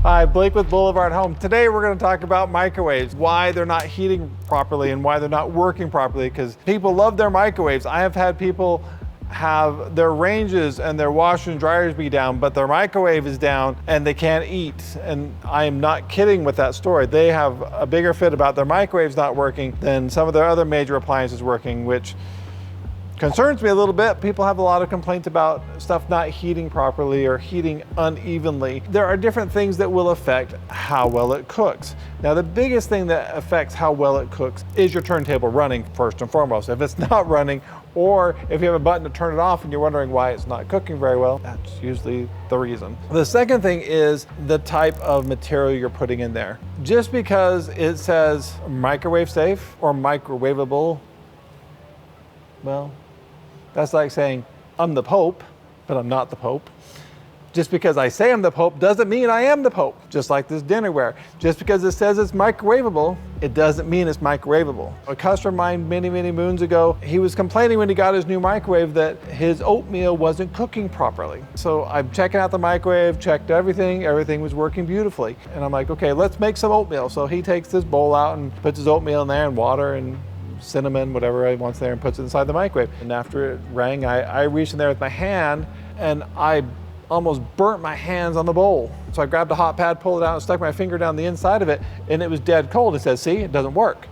Hi, Blake with Boulevard Home. Today we're going to talk about microwaves, why they're not heating properly and why they're not working properly, because people love their microwaves. I have had people have their ranges and their washers and dryers be down, but their microwave is down and they can't eat. And I am not kidding with that story. They have a bigger fit about their microwaves not working than some of their other major appliances working, which concerns me a little bit. People have a lot of complaints about stuff not heating properly or heating unevenly. There are different things that will affect how well it cooks. Now, the biggest thing that affects how well it cooks is your turntable running first and foremost. If it's not running, or if you have a button to turn it off and you're wondering why it's not cooking very well, that's usually the reason. The second thing is the type of material you're putting in there. Just because it says microwave safe or microwavable, well, that's like saying, I'm the Pope, but I'm not the Pope. Just because I say I'm the Pope doesn't mean I am the Pope. Just like this dinnerware. Just because it says it's microwavable, it doesn't mean it's microwavable. A customer of mine many moons ago, he was complaining when he got his new microwave that his oatmeal wasn't cooking properly. So I'm checking out the microwave, checked everything was working beautifully. And I'm like, okay, let's make some oatmeal. So he takes this bowl out and puts his oatmeal in there and water and cinnamon, whatever he wants there, and puts it inside the microwave. And after it rang, I reached in there with my hand and I almost burnt my hands on the bowl. So I grabbed a hot pad, pulled it out, and stuck my finger down the inside of it, and it was dead cold. It says, see, it doesn't work.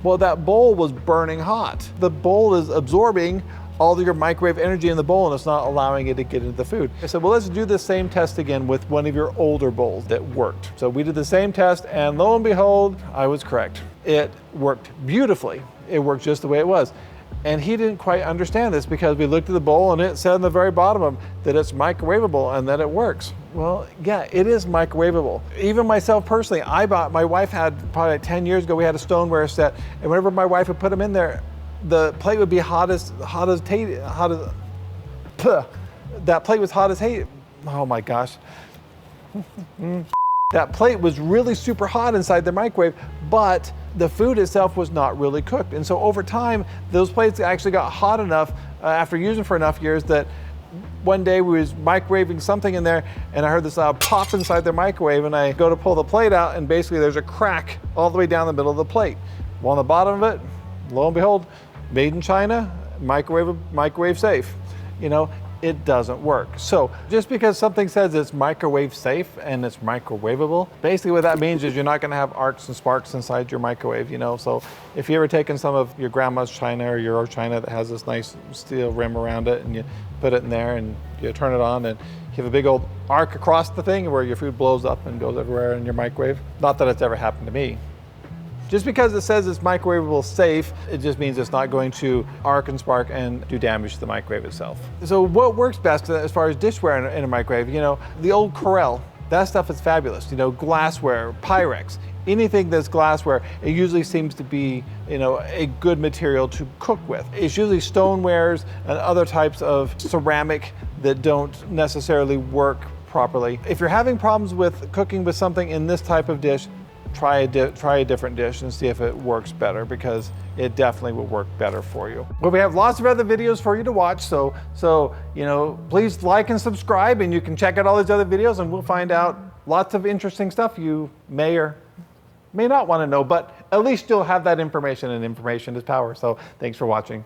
Well, that bowl was burning hot. The bowl is absorbing all of your microwave energy in the bowl, and it's not allowing it to get into the food. I said, well, let's do the same test again with one of your older bowls that worked. So we did the same test, and lo and behold, I was correct. It worked beautifully. It worked just the way it was. And he didn't quite understand this because we looked at the bowl and it said on the very bottom of it that it's microwavable and that it works. Well, yeah, it is microwavable. Even myself personally, my wife had probably like 10 years ago, we had a stoneware set, and whenever my wife would put them in there, the plate would be that plate was hot as hate. Oh my gosh. That plate was really super hot inside the microwave, but the food itself was not really cooked. And so over time, those plates actually got hot enough after using for enough years that one day we was microwaving something in there and I heard this loud pop inside the microwave, and I go to pull the plate out and basically there's a crack all the way down the middle of the plate. Well, on the bottom of it, lo and behold, made in China, microwave safe. You know, it doesn't work. So just because something says it's microwave safe and it's microwavable, basically what that means is you're not going to have arcs and sparks inside your microwave, you know. So if you ever taken some of your grandma's china or your china that has this nice steel rim around it and you put it in there and you turn it on and you have a big old arc across the thing where your food blows up and goes everywhere in your microwave. Not that it's ever happened to me. Just because it says it's microwavable safe, it just means it's not going to arc and spark and do damage to the microwave itself. So what works best as far as dishware in a microwave, you know, the old Corelle, that stuff is fabulous. You know, glassware, Pyrex, anything that's glassware, it usually seems to be, you know, a good material to cook with. It's usually stonewares and other types of ceramic that don't necessarily work properly. If you're having problems with cooking with something in this type of dish, try a different dish and see if it works better, because it definitely will work better for you. But we have lots of other videos for you to watch, so you know, please like and subscribe, and you can check out all these other videos and we'll find out lots of interesting stuff you may or may not want to know, but at least you'll have that information, and information is power. So thanks for watching.